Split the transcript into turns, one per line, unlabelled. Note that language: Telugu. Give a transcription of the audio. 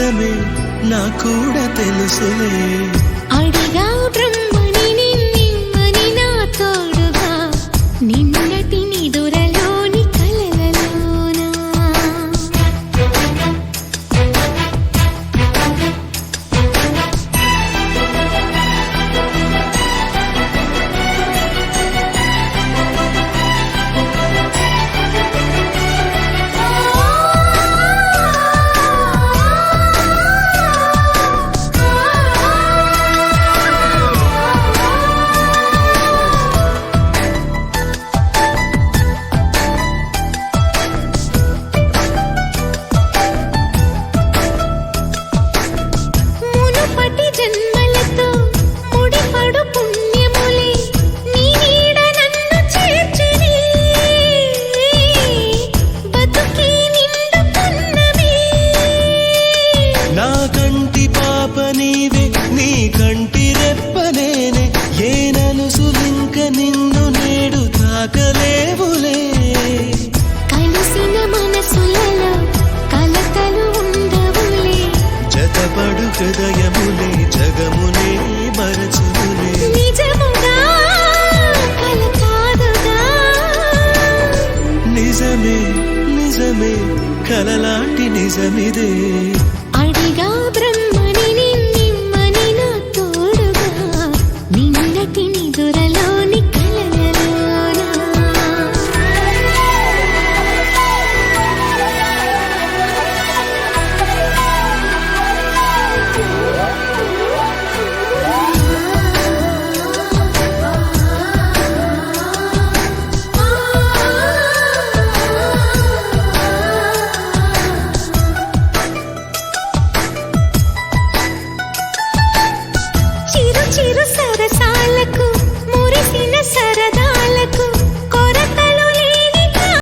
నిజమే నా కూడా తెలుసులే
అడిగా బ్రహ్మని నిన్నని నా తోడుగా నిన్నటి నిదురలోని కలలలోనా జన్మలతో ముడిపడు పుణ్యములే నీ నీడ నన్ను చేర్చిని బతుకి నిండు పున్నమే
నా కంటి పాప నీవే నీ కంటి రెప్పనేనే ఏ నలుసులింక నిన్ను నేడు తాకలేవులే
కలిసిన మనసులలో కలతలు ఉండవులే
జతపడు హృదయములే జగమునే మరచులే
నిజముగా కల కాదుగా
నిజమే నిజమే కలలాంటి నిజమిదే